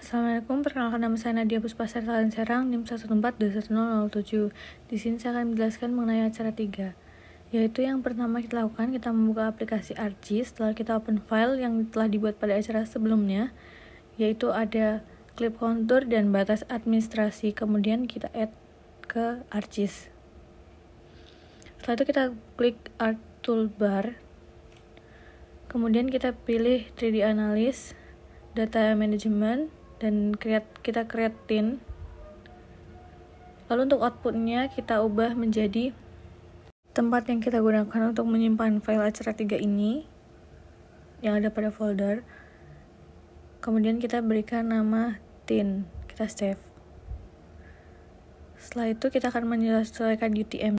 Assalamualaikum, perkenalkan nama saya Nadia Puspasari Serang, NIM 1421007. Di sini saya akan menjelaskan mengenai acara 3, yaitu yang pertama kita lakukan, kita membuka aplikasi ArchGIS. Setelah kita open file yang telah dibuat pada acara sebelumnya, yaitu ada clip kontur dan batas administrasi, kemudian kita add ke ArchGIS. Setelah itu kita klik Art Toolbar, kemudian kita pilih 3D Analysis, Data Management, dan kita create tin. Lalu untuk outputnya kita ubah menjadi tempat yang kita gunakan untuk menyimpan file acara 3 ini yang ada pada folder. Kemudian kita berikan nama tin, kita save. Setelah itu kita akan menyesuaikan UTM,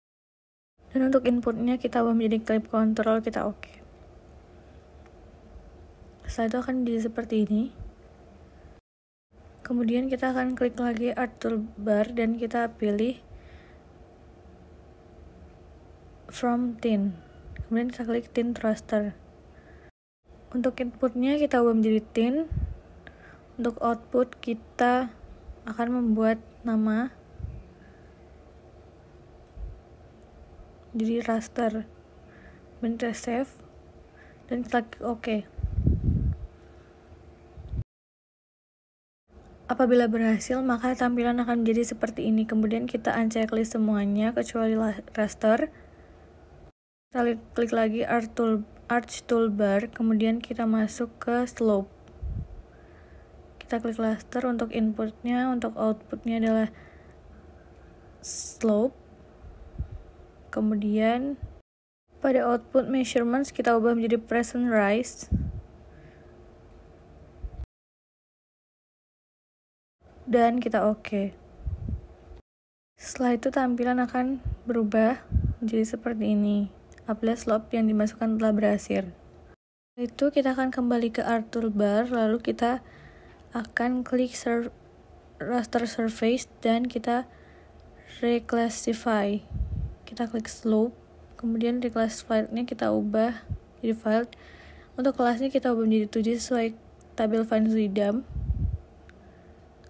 dan untuk inputnya kita ubah menjadi clip control, kita oke. Setelah itu akan jadi seperti ini. Kemudian kita akan klik lagi Art Toolbar dan kita pilih From Tin. Kemudian kita klik Tin Raster. Untuk inputnya kita ubah menjadi tin. Untuk output kita akan membuat nama jadi raster. Kemudian kita save dan kita klik OK. Apabila berhasil, maka tampilan akan menjadi seperti ini. Kemudian kita unchecklist semuanya kecuali raster. Kita klik lagi Arch Toolbar, kemudian kita masuk ke slope. Kita klik raster untuk inputnya, untuk outputnya adalah slope. Kemudian pada output measurements kita ubah menjadi present rise. Dan kita oke. Setelah itu tampilan akan berubah menjadi seperti ini apabila slope yang dimasukkan telah berhasil. Setelah itu kita akan kembali ke Art Toolbar, lalu kita akan klik raster surface dan kita reclassify. Kita klik slope, kemudian reclassify-nya kita ubah jadi file. Untuk kelasnya kita ubah menjadi 2D sesuai tabel Van Zuidam.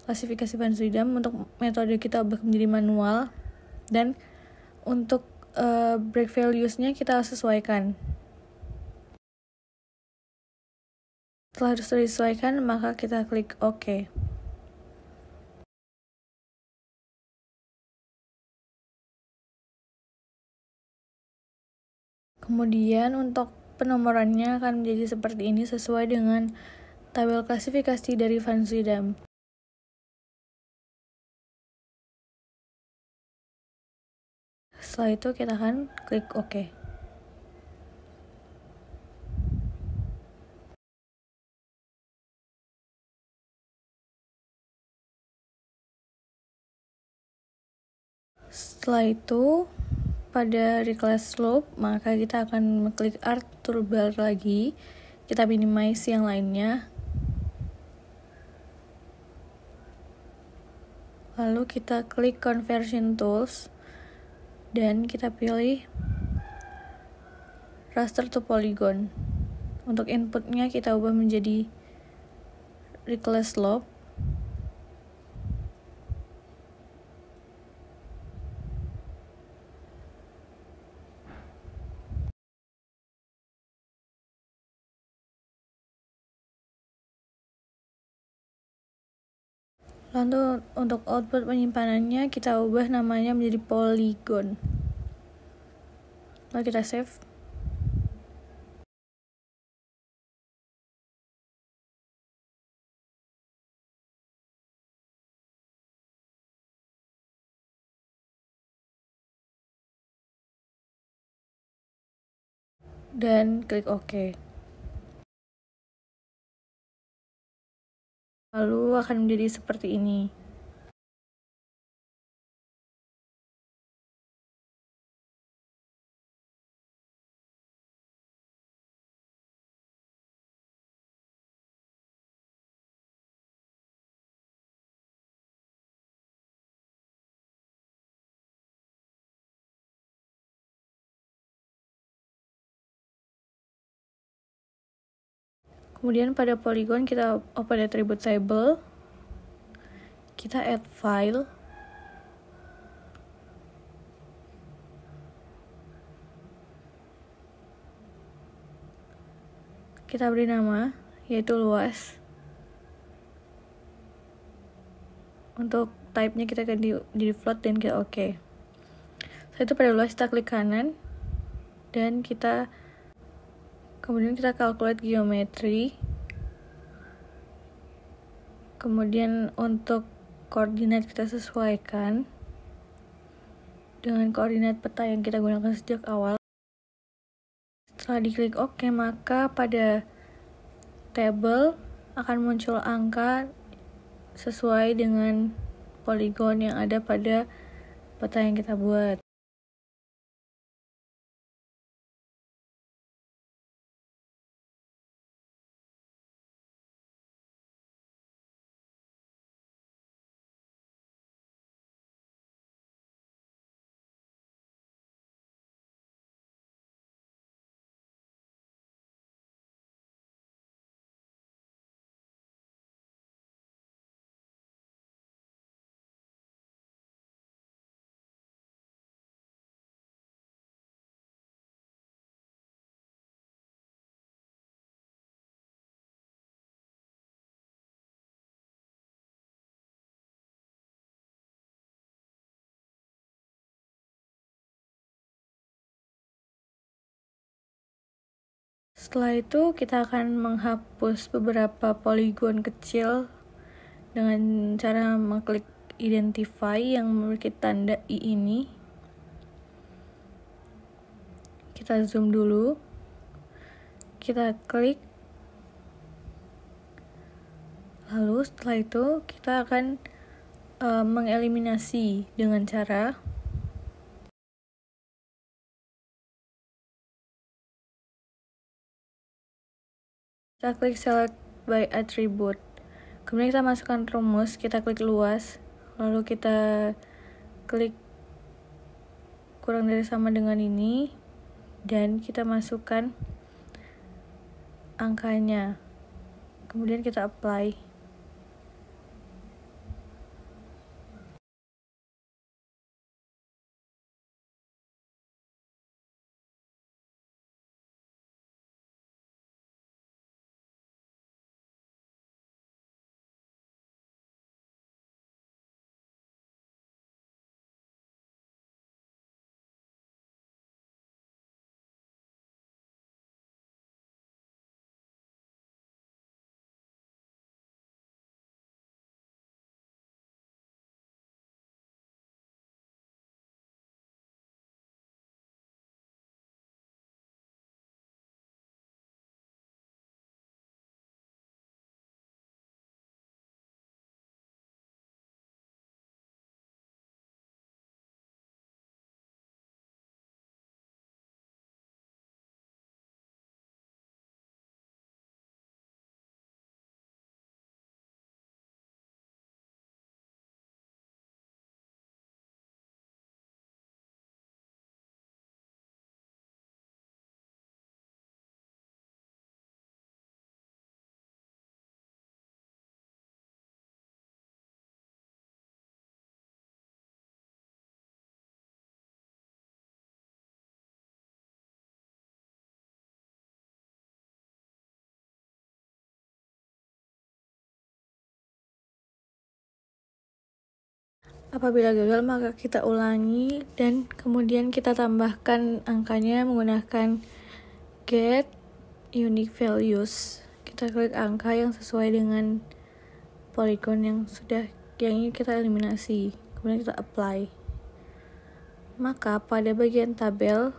Klasifikasi Van Zuidam. Untuk metode kita ubah menjadi manual, dan untuk break values-nya kita sesuaikan. Setelah sudah disesuaikan, maka kita klik OK. Kemudian untuk penomorannya akan menjadi seperti ini sesuai dengan tabel klasifikasi dari Van Zuidam. Setelah itu kita akan klik OK. Setelah itu pada reclass slope, maka kita akan klik Art Toolbar lagi. Kita minimize yang lainnya. Lalu kita klik Conversion Tools dan kita pilih Raster to Polygon. Untuk inputnya kita ubah menjadi reclass slope. Lalu untuk output penyimpanannya kita ubah namanya menjadi polygon. Lalu kita save. Dan klik OK. Lalu akan menjadi seperti ini. Kemudian pada polygon kita open attribute table. kita add file, kita beri nama yaitu luas. Untuk type-nya kita ganti jadi float dan kita oke. Setelah itu pada luas kita klik kanan dan kemudian kita calculate geometri. Kemudian untuk koordinat kita sesuaikan dengan koordinat peta yang kita gunakan sejak awal. Setelah diklik OK, maka pada tabel akan muncul angka sesuai dengan poligon yang ada pada peta yang kita buat. Setelah itu kita akan menghapus beberapa poligon kecil dengan cara mengklik identify yang memiliki tanda I ini. Kita zoom dulu, kita klik, lalu setelah itu kita akan mengeliminasi dengan cara kita klik select by attribute. Kemudian kita masukkan rumus, kita klik luas, lalu kita klik kurang dari sama dengan ini, dan kita masukkan angkanya. Kemudian kita apply. Apabila gagal, maka kita ulangi dan kemudian kita tambahkan angkanya menggunakan get unique values. Kita klik angka yang sesuai dengan polygon yang ingin kita eliminasi. Kemudian kita apply. Maka pada bagian tabel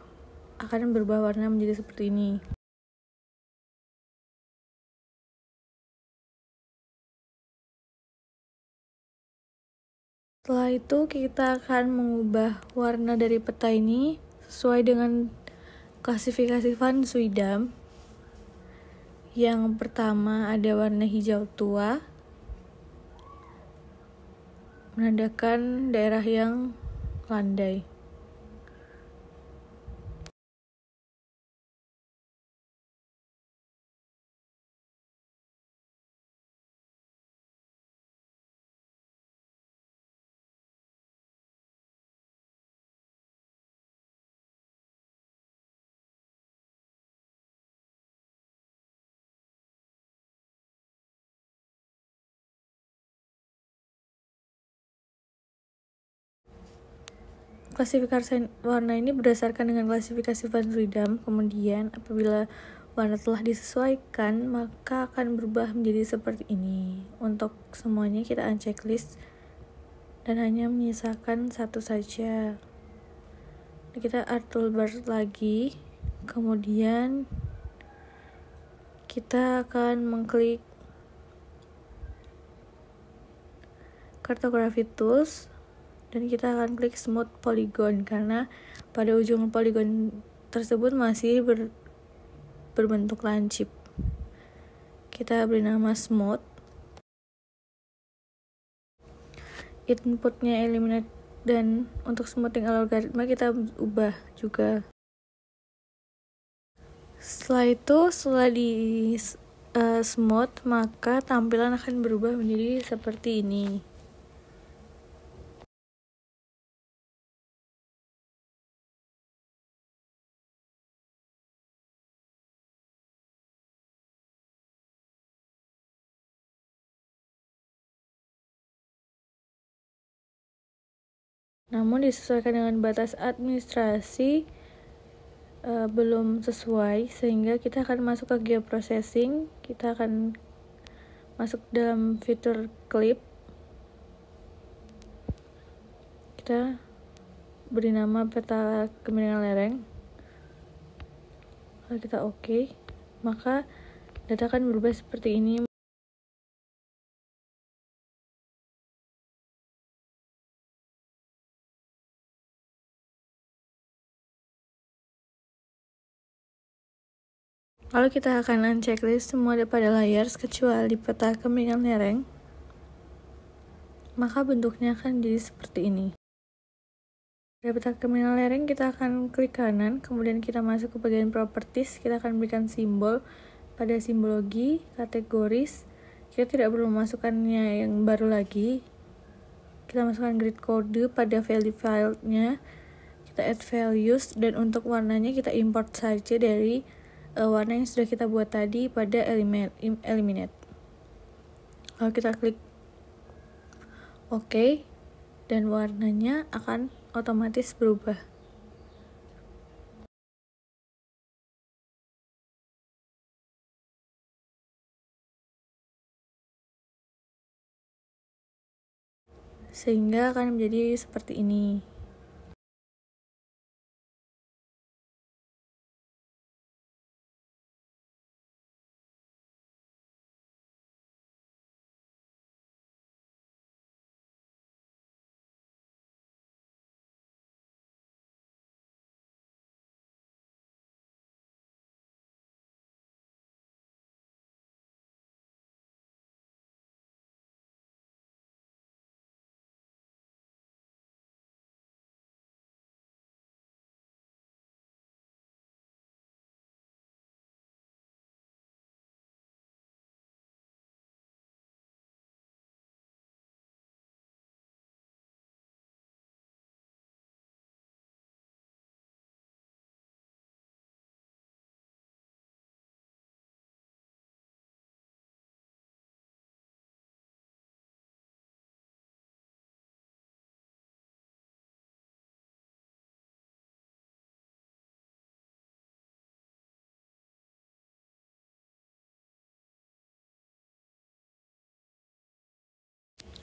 akan berubah warna menjadi seperti ini. Setelah itu kita akan mengubah warna dari peta ini sesuai dengan klasifikasi Van Suydam. Yang pertama ada warna hijau tua, menandakan daerah yang landai. Klasifikasi warna ini berdasarkan dengan klasifikasi Van Freedom. Kemudian apabila warna telah disesuaikan, maka akan berubah menjadi seperti ini. Untuk semuanya kita unchecklist dan hanya menyisakan satu saja. Kita art toolbar lagi, kemudian kita akan mengklik cartography tools dan kita akan klik smooth polygon karena pada ujung polygon tersebut masih berbentuk lancip. Kita beri nama smooth. Inputnya eliminate dan untuk smoothing algoritma kita ubah juga. Setelah di smooth, maka tampilan akan berubah menjadi seperti ini. Namun disesuaikan dengan batas administrasi belum sesuai, sehingga kita akan masuk ke geoprocessing. Kita akan masuk dalam fitur clip. Kita beri nama peta kemiringan lereng. Kalau kita oke, maka data akan berubah seperti ini. Lalu kita akan unchecklist semua pada layers kecuali peta kemiringan lereng, maka bentuknya akan jadi seperti ini. Pada peta kemiringan lereng kita akan klik kanan, kemudian kita masuk ke bagian properties, kita akan berikan simbol. Pada simbologi, kategoris, kita tidak perlu memasukkannya yang baru lagi. Kita masukkan grid code pada value filenya, kita add values, dan untuk warnanya kita import saja dari warna yang sudah kita buat tadi pada eliminate. Lalu kita klik OK, dan warnanya akan otomatis berubah. Sehingga akan menjadi seperti ini.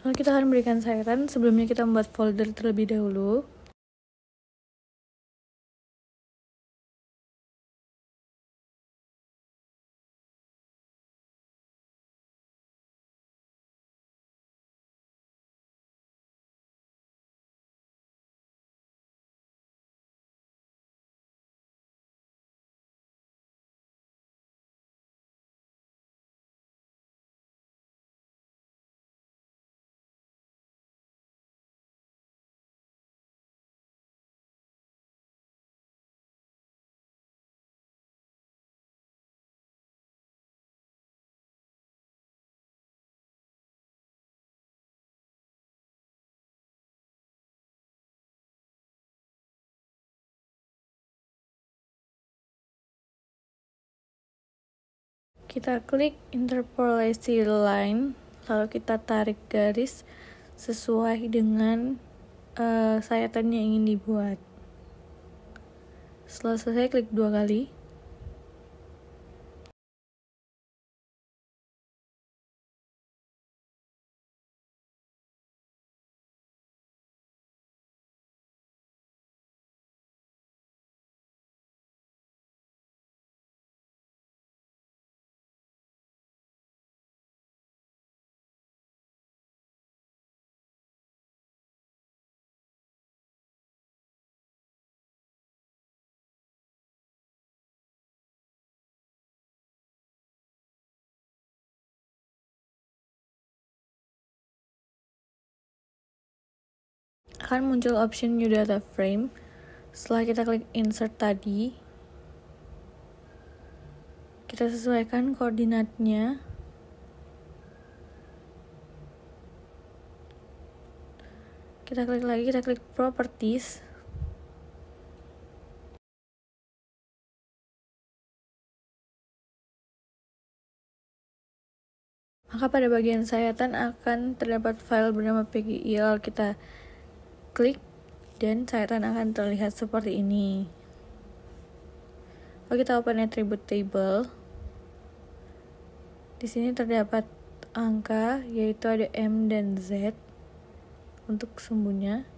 Lalu kita akan berikan saran, sebelumnya kita membuat folder terlebih dahulu. Kita klik interpolasi line, lalu kita tarik garis sesuai dengan sayatan yang ingin dibuat. Setelah selesai, klik 2 kali. Akan muncul option new data frame. Setelah kita klik insert tadi, kita sesuaikan koordinatnya. Kita klik lagi, kita klik properties. Maka pada bagian sayatan akan terdapat file bernama PGIL. Kita klik dan sayatan akan terlihat seperti ini. Lalu kita open attribute table. Di sini terdapat angka, yaitu ada M dan Z untuk sumbunya.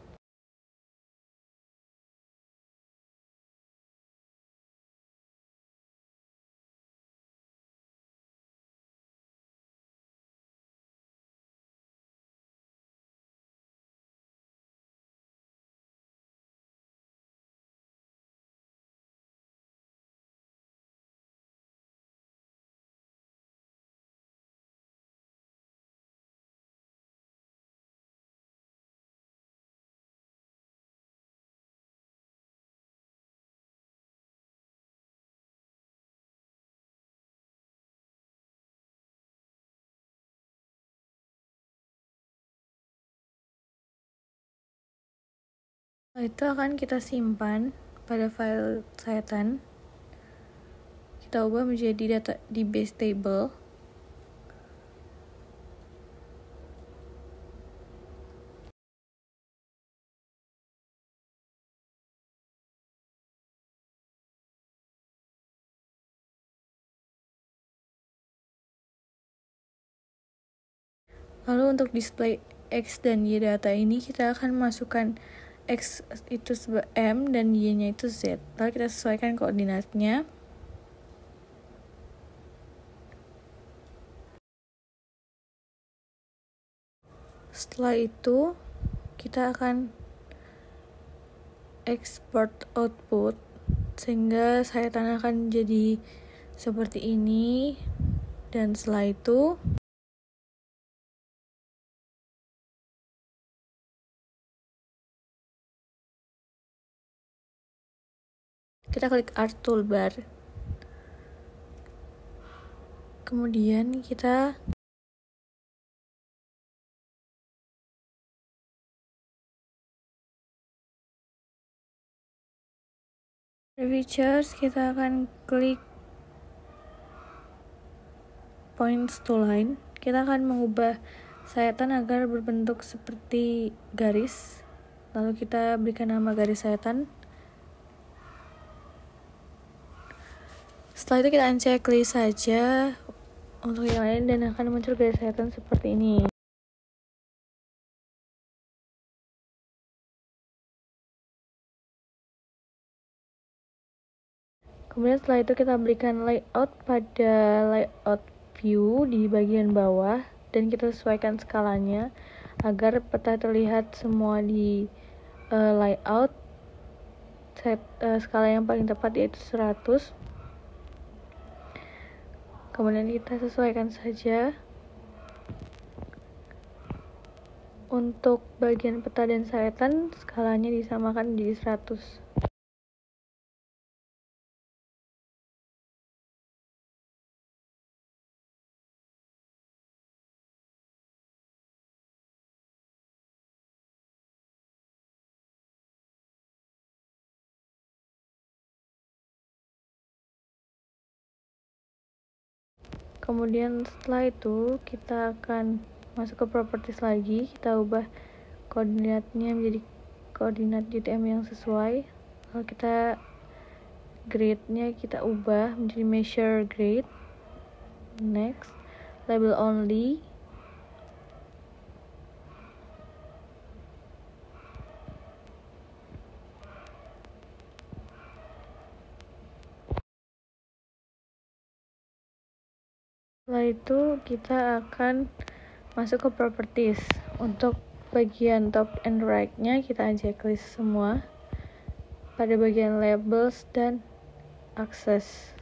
Itu akan kita simpan pada file sayatan. Kita ubah menjadi data di base table. Lalu untuk display X dan Y data ini, kita akan masukkan X itu sebagai M dan Y-nya itu Z. Lalu kita sesuaikan koordinatnya. Setelah itu, kita akan export output sehingga sayatan akan jadi seperti ini. Dan setelah itu, kita klik art toolbar. Kemudian kita features, kita akan klik points to line. Kita akan mengubah sayatan agar berbentuk seperti garis. Lalu kita berikan nama garis sayatan. Setelah itu kita unchecklist saja untuk yang lain dan akan muncul garis sayatan seperti ini. Kemudian setelah itu kita berikan layout pada layout view di bagian bawah dan kita sesuaikan skalanya agar peta terlihat semua di layout. Skala yang paling tepat yaitu 100. Kemudian kita sesuaikan saja. Untuk bagian peta dan sayatan, skalanya disamakan jadi 100. Kemudian setelah itu kita akan masuk ke properties lagi, kita ubah koordinatnya menjadi koordinat GTM yang sesuai. Kalau kita grade-nya kita ubah menjadi measure grade. Next, label only. Setelah itu kita akan masuk ke properties. Untuk bagian top and right-nya kita checklist semua pada bagian labels dan access.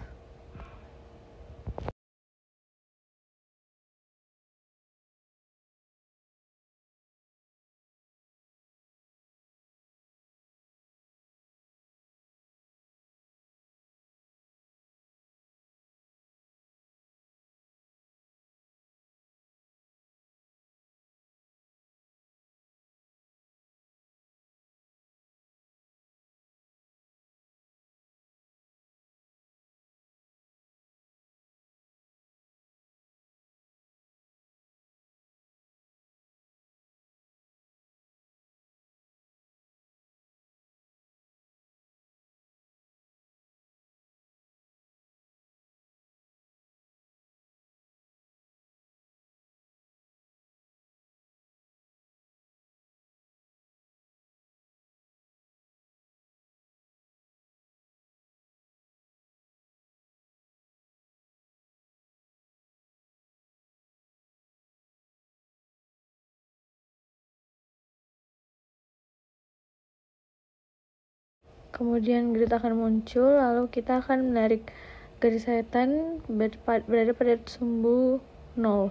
Kemudian grid akan muncul, lalu kita akan menarik garis sayatan berada pada sumbu 0.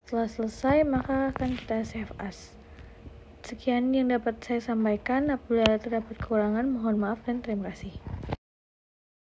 Setelah selesai, maka akan kita save as. Sekian yang dapat saya sampaikan. Apabila terdapat kekurangan, mohon maaf dan terima kasih.